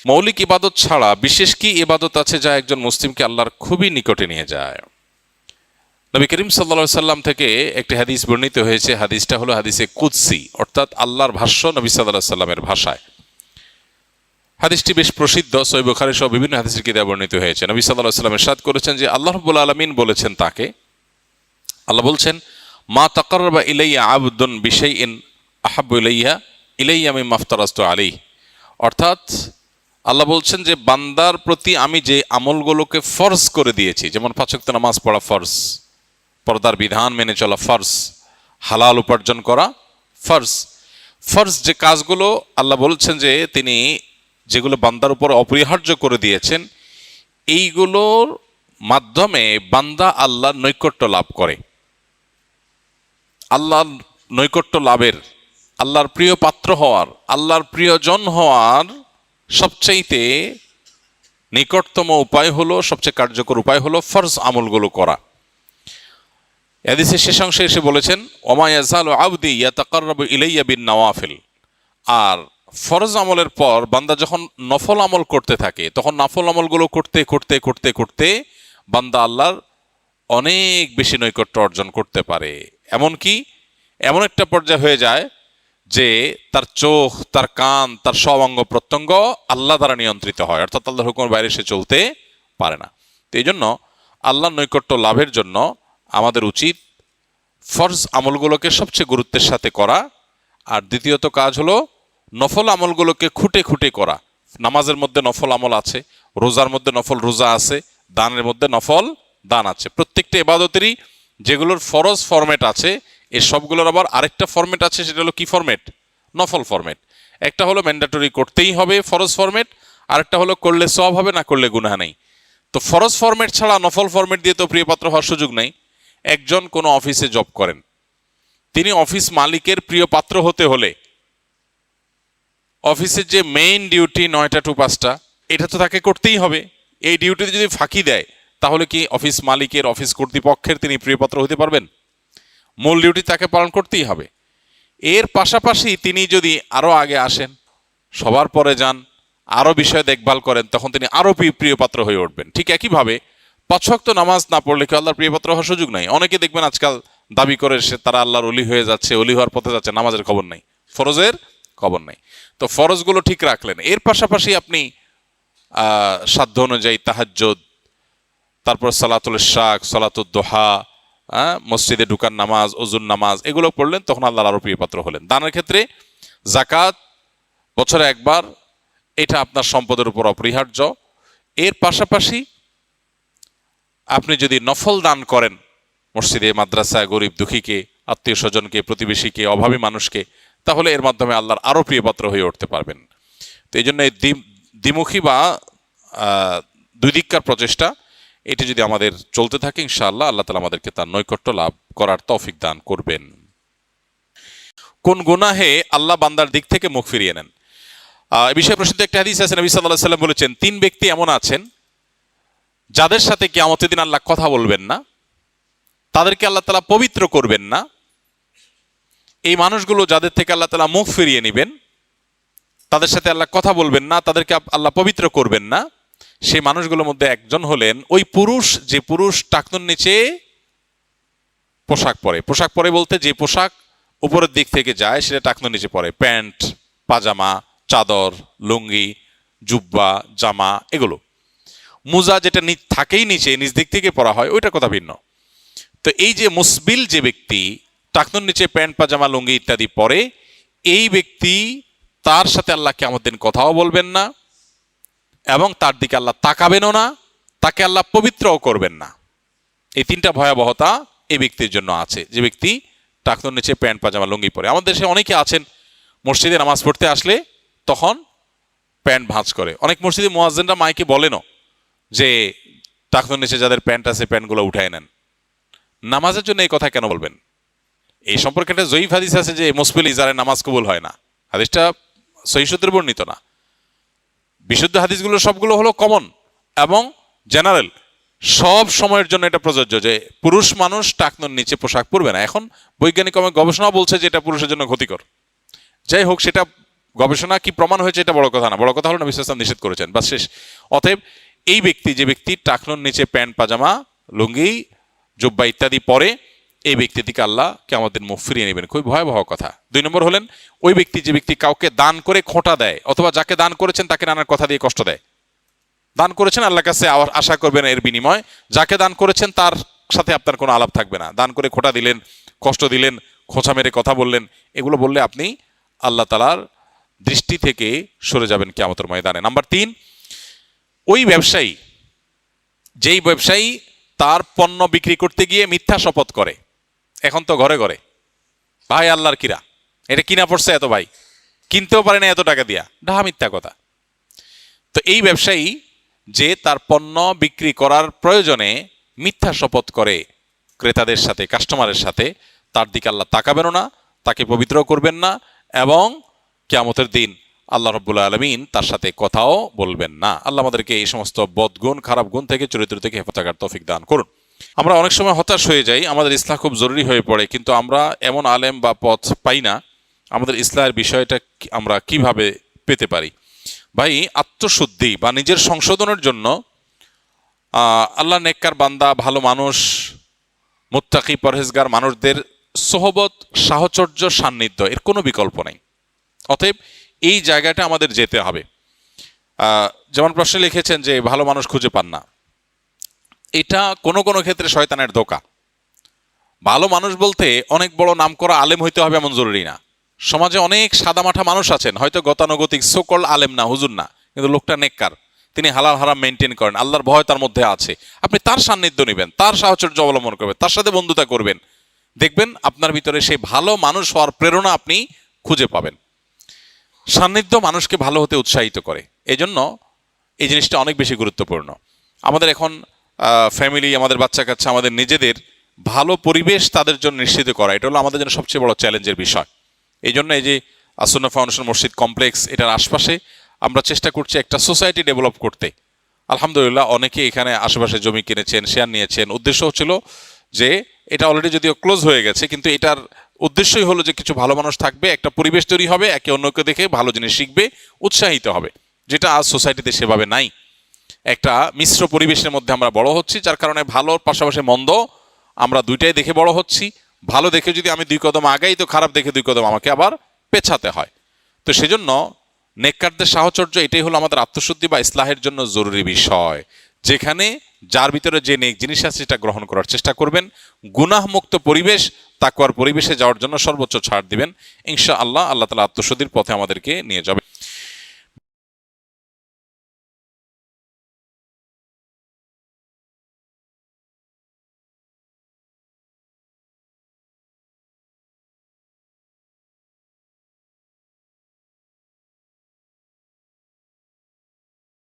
মৌলিক ইবাদত ছাড়া বিশেষ কি ইবাদত আছে যা একজন মুসলিমকে আল্লাহর খুবই নিকটে নিয়ে যায়? নবী করিম সাল্লাল্লাহু আলাইহি সাল্লাম থেকে একটি হাদিস বর্ণিত হয়েছে। হাদিসটা হলো হাদিসে কুদসি, অর্থাৎ আল্লাহর ভাষ্য নবী সাল্লাল্লাহু আলাইহি সাল্লামের ভাষায়। হাদিসটি বেশ প্রসিদ্ধ, সহিহ বুখারী সহ বিভিন্ন হাদিসের কিতাবে বর্ণিত হয়েছে। নবী সাল্লাল্লাহু আলাইহি সাল্লাম ইরশাদ করেছেন যে আল্লাহ রাব্বুল আলামিন বলেছেন তাকে, আল্লাহ বলছেন, মা তাকাররাবা ইলাইয়া আবদুন বিশাইইন আহাব্বু ইলাইয়া মিম্মা আফতারাতু আলাইহি। অর্থাৎ আল্লাহ বলছেন যে বান্দার প্রতি আমি যে আমলগুলোকে ফরজ করে দিয়েছি, যেমন 5 ওয়াক্ত নামাজ পড়া ফরজ, পর্দার বিধান মেনে চলা ফরজ, হালাল উপার্জন করা ফরজ। ফরজ যে কাজগুলো আল্লাহ বলছেন যে তিনি যেগুলো বান্দার উপর অপরিহার্য করে দিয়েছেন, এইগুলোর মাধ্যমে বান্দা আল্লাহর নৈকট্য লাভ করে। আল্লাহর নৈকট্য লাভের, আল্লাহর প্রিয় পাত্র হওয়ার, আল্লাহর প্রিয়জন হওয়ার সবচাইতে নিকটতম উপায় হলো, সবচেয়ে কার্যকর উপায় হলো ফরজ আমলগুলো করা। হাদিসের শেষ অংশে এসে বলেছেন, ওমা ইয়াজালু আবদি ইয়াতাকাররাবু ইলাইয়া বিন নওয়াফিল। আর ফরজ আমলের পর বান্দা যখন নফল আমল করতে থাকে, তখন নফল আমলগুলো করতে করতে করতে করতে বান্দা আল্লাহর অনেক বেশি নৈকট্য অর্জন করতে পারে। এমনকি এমন একটা পর্যায়ে হয়ে যায় যে তার চোখ, তার কান, তার সব অঙ্গ প্রত্যঙ্গ আল্লাহ দ্বারা নিয়ন্ত্রিত হয়, অর্থাৎ আল্লাহর হুকুমের বাইরে সে চলতে পারে না। তো এই জন্য আল্লাহর নৈকট্য লাভের জন্য আমাদের উচিত ফরজ আমলগুলোকে সবচেয়ে গুরুত্বের সাথে করা। আর দ্বিতীয়ত কাজ হলো নফল আমলগুলোকে খুঁটে খুঁটে করা। নামাজের মধ্যে নফল আমল আছে, রোজার মধ্যে নফল রোজা আছে, দানের মধ্যে নফল দান আছে। প্রত্যেকটা ইবাদতেরই যেগুলোর ফরজ ফরম্যাট আছে, এই সবগুলোর আবার আরেকটা ফরম্যাট আছে, সেটা হলো কি ফরম্যাট? নফল ফরম্যাট। একটা হলো ম্যান্ডেটরি করতেই হবে ফরজ ফরম্যাট, আরেকটা হলো করলে সওয়াব হবে, না করলে গুনাহ নেই। তো ফরজ ফরম্যাট ছাড়া নফল ফরম্যাট দিয়ে তো প্রিয়পাত্র হওয়ার সুযোগ নেই। একজন কোনো অফিসে জব করেন, তিনি অফিস মালিকের প্রিয় পাত্র হতে হলে অফিসের যে মেইন ডিউটি 9টা to 5টা, এটা তো তাকে করতেই হবে। এই ডিউটিতে যদি ফাঁকি দেয়, তাহলে কি অফিস মালিকের, অফিস কর্তৃপক্ষের তিনি প্রিয়পাত্র হতে পারবেন? মূল ডিউটি তাকে পালন করতেই হবে। এর পাশাপাশি তিনি যদি আরও আগে আসেন, সবার পরে যান, আরও বিষয় দেখভাল করেন, তখন তিনি আরও প্রিয়পাত্র হয়ে উঠবেন। ঠিক একইভাবে 5 ওয়াক্ত নামাজ না পড়লে কি আল্লাহর প্রিয়পাত্র হওয়ার সুযোগ নাই? অনেকে দেখবেন আজকাল দাবি করে সে তারা আল্লাহর ওলি হয়ে যাচ্ছে, ওলি হওয়ার পথে যাচ্ছে, নামাজের খবর নাই, ফরজের খবর নাই। তো ফরজগুলো ঠিক রাখলেন, এর পাশাপাশি আপনি সাধ্য অনুযায়ী তাহাজ্জুদ, তারপর সালাতুল ইশরাক, সালাতুদ দুহা, মসজিদে ঢুকার নামাজ, ওজুর নামাজ, এগুলো পড়লেন, তখন আল্লাহর আরো প্রিয়পাত্র হলেন। দানের ক্ষেত্রে যাকাত বছরে একবার, এটা আপনার সম্পদের উপর অপরিহার্য। এর পাশাপাশি আপনি যদি নফল দান করেন, মসজিদে, মাদ্রাসায়, গরিব দুঃখীকে, আত্মীয় স্বজনকে, প্রতিবেশীকে, অভাবী মানুষকে, তাহলে এর মাধ্যমে আল্লাহর আরো প্রিয়পাত্র হয়ে উঠতে পারবেন। তো এই জন্য দ্বিমুখী বা দুই দিককার প্রচেষ্টা, এটি যদি আমাদের চলতে থাকে, ইনশাআল্লাহ আল্লাহ তাআলা আমাদেরকে তার নৈকট্য লাভ করার তৌফিক দান করবেন। কোন গুনাহে আল্লাহ বান্দার দিক থেকে মুখ ফিরিয়ে নেন? এই বিষয়ে প্রসিদ্ধ একটা হাদিস আছে। নবী সাল্লাল্লাহু আলাইহি ওয়াসাল্লাম বলেছেন, 3 ব্যক্তি এমন আছেন যাদের সাথে কিয়ামতের দিন আল্লাহ কথা বলবেন না, তাদেরকে আল্লাহ তাআলা পবিত্র করবেন না। এই মানুষগুলো যাদের থেকে আল্লাহ তাআলা মুখ ফিরিয়ে নেবেন, তাদের সাথে আল্লাহ কথা বলবেন না, তাদেরকে আল্লাহ পবিত্র করবেন না, সেই মানুষগুলোর মধ্যে একজন হলেন ওই পুরুষ, যে পুরুষ টাকনুর নিচে পোশাক পরে। পোশাক পরে বলতে যে পোশাক উপরের দিক থেকে যায় সেটা টাকনুর নিচে পরে, প্যান্ট, পাজামা, চাদর, লুঙ্গি, জুব্বা, জামা, এগুলো। মুজা যেটা থাকেই নিচে, নিচ দিক থেকে পরা হয়, ওইটার কথা ভিন্ন। তো এই যে মুসবিল যে ব্যক্তি টাকনুর নিচে প্যান্ট, পাজামা, লুঙ্গি ইত্যাদি পরে, এই ব্যক্তি, তার সাথে আল্লাহ কিয়ামতের দিন কথাও বলবেন না এবং তার দিকে আল্লাহ তাকাবেনও না, তাকে আল্লাহ পবিত্রও করবেন না। এই 3টা ভয়াবহতা এই ব্যক্তির জন্য আছে, যে ব্যক্তি টাকনুর নিচে প্যান্ট, পাজামা, লুঙ্গি পরে। আমাদের দেশে অনেকে আছেন মসজিদে নামাজ পড়তে আসলে তখন প্যান্ট ভাঁজ করে। অনেক মসজিদে মুয়াজ্জিনরা মাইকে বলেনও যে টাকনুর নিচে যাদের প্যান্ট আছে প্যান্টগুলো উঠায় নেন। নামাজের জন্য এই কথা কেন বলবেন? এই সম্পর্কে একটা জয়ীফ হাদিস আছে যে মুসবিল ইজারে নামাজ কবুল হয় না। হাদিসটা সহিহ সূত্রে বর্ণিত না। বিশুদ্ধ হাদিসগুলো সবগুলো হলো কমন এবং জেনারেল, সব সময়ের জন্য এটা প্রযোজ্য যে পুরুষ মানুষ টাকনুর নিচে পোশাক পরবে না। এখন বৈজ্ঞানিক গবেষণা বলছে যে এটা পুরুষের জন্য ক্ষতিকর। যাই হোক, সেটা গবেষণা কি প্রমাণ হয়েছে এটা বড় কথা না, বড় কথা হলো নবী সাল্লাল্লাহু আলাইহি ওয়াসাল্লাম নিষেধ করেছেন, বাস শেষ। অতএব এই ব্যক্তি, যে ব্যক্তি টাকনুর নিচে প্যান্ট পাজামা লুঙ্গি জুব্বা ইত্যাদি পরে, এই ব্যক্তি থেকে আল্লাহ কিয়ামতের দিন মুখ ফিরিয়ে নেবেন। খুবই ভয়াবহ কথা। 2 নম্বর হলেন ওই ব্যক্তি যে ব্যক্তি কাউকে দান করে খোঁটা দেয়, অথবা যাকে দান করেছেন তাকে নানার কথা দিয়ে কষ্ট দেয়। দান করেছেন, আল্লাহর কাছে আশা করবেন এর বিনিময়, যাকে দান করেছেন তার সাথে আপনার কোনো আলাপ থাকবে না। দান করে খোঁটা দিলেন, কষ্ট দিলেন, খোঁচা মেরে কথা বললেন, এগুলো বললে আপনি আল্লাহ তাআলার দৃষ্টি থেকে সরে যাবেন কিয়ামতের ময়দানে। নাম্বার 3, ওই ব্যবসায়ী, যেই ব্যবসায়ী তার পণ্য বিক্রি করতে গিয়ে মিথ্যা শপথ করে। এখন তো ঘরে ঘরে ভাই আল্লাহর কিরা, এটা কিনা পড়ছে এত, ভাই কিনতেও পারে না এত টাকা দিয়া, ডাহা মিথ্যা কথা। তো এই ব্যবসায়ী যে তার পণ্য বিক্রি করার প্রয়োজনে মিথ্যা শপথ করে ক্রেতাদের সাথে, কাস্টমারের সাথে, তার দিকে আল্লাহ তাকাবেনও না, তাকে পবিত্র করবেন না, এবং কিয়ামতের দিন আল্লাহ রাব্বুল আলামিন তার সাথে কথাও বলবেন না। আল্লাহ আমাদেরকে এই সমস্ত বদগুণ, খারাপ গুণ থেকে, চরিত্র থেকে হেফাজত করার তৌফিক দান করুন। আমরা অনেক সময় হতাশ হয়ে যাই, আমাদের ইসলাহ খুব জরুরি হয়ে পড়ে, কিন্তু আমরা এমন আলেম বা পথ পাই না। আমাদের ইসলাহের বিষয়টা আমরা কিভাবে পেতে পারি? ভাই, আত্মশুদ্ধি বা নিজের সংশোধনের জন্য আল্লাহ নেককার বান্দা, ভালো মানুষ, মুত্তাকি পরহেজগার মানুষদের সোহবত, সাহচর্য, সান্নিধ্য, এর কোনো বিকল্প নেই। অতএব এই জায়গাটা আমাদের যেতে হবে। যেমন প্রশ্নে লিখেছেন যে ভালো মানুষ খুঁজে পান না, এটা কোনো কোনো ক্ষেত্রে শয়তানের ধোঁকা। ভালো মানুষ বলতে অনেক বড় নামকরা আলেম হইতে হবে এমন জরুরি না। সমাজে অনেক সাদামাঠা মানুষ আছেন, হয়তো গতানুগতিক সকল আলেম না, হুজুর না, কিন্তু লোকটা নেককার, তিনি হালাল হারাম মেনটেন করেন, আল্লাহর ভয় তার মধ্যে আছে। আপনি তার সান্নিধ্য নেবেন, তার সাহচর্য অবলম্বন করবেন, তার সাথে বন্ধুতা করবেন, দেখবেন আপনার ভিতরে সেই ভালো মানুষ হওয়ার প্রেরণা আপনি খুঁজে পাবেন। সান্নিধ্য মানুষকে ভালো হতে উৎসাহিত করে, এজন্য এই জিনিসটা অনেক বেশি গুরুত্বপূর্ণ। আমাদের এখন ফ্যামিলি, আমাদের বাচ্চা কাচ্চা, আমাদের নিজেদের ভালো পরিবেশ তাদের জন্য নিশ্চিত করা, এটা হলো আমাদের জন্য সবচেয়ে বড় চ্যালেঞ্জের বিষয়। এই জন্য এই যে আসুন্নাহ ফাউন্ডেশন মসজিদ কমপ্লেক্স, এটার আশপাশে আমরা চেষ্টা করছি একটা সোসাইটি ডেভেলপ করতে। আলহামদুলিল্লাহ, অনেকে এখানে আশেপাশে জমি কিনেছেন, শেয়ার নিয়েছেন। উদ্দেশ্য হচ্ছিল যে, এটা অলরেডি যদিও ক্লোজ হয়ে গেছে, কিন্তু এটার উদ্দেশ্যই হলো যে কিছু ভালো মানুষ থাকবে, একটা পরিবেশ তৈরি হবে, একে অন্যকে দেখে ভালো জিনিস শিখবে, উৎসাহিত হবে, যেটা আজ সোসাইটিতে সেভাবে নাই। একটা মিশ্র পরিবেশের মধ্যে আমরা বড় হচ্ছি, যার কারণে ভালোর পাশাপাশি মন্দ আমরা দুইটাই দেখে বড় হচ্ছি। ভালো দেখে যদি আমি 2 কদম আগাই, তো খারাপ দেখে 2 কদম আমাকে আবার পেছাতে হয়। তো সেজন্য নেককারদের সাহচর্য, এটাই হলো আমাদের আত্মশুদ্ধি বা ইসলাহের জন্য জরুরি বিষয়। যেখানে যার ভিতরে যে নেক জিনিস আছে সেটা গ্রহণ করার চেষ্টা করবেন। গুনাহমুক্ত পরিবেশ, তাকওয়ার পরিবেশে যাওয়ার জন্য সর্বোচ্চ ছাড় দিবেন ইনশাআল্লাহ। আল্লাহ তাআলা আত্মশুদ্ধির পথে আমাদেরকে নিয়ে যাবে।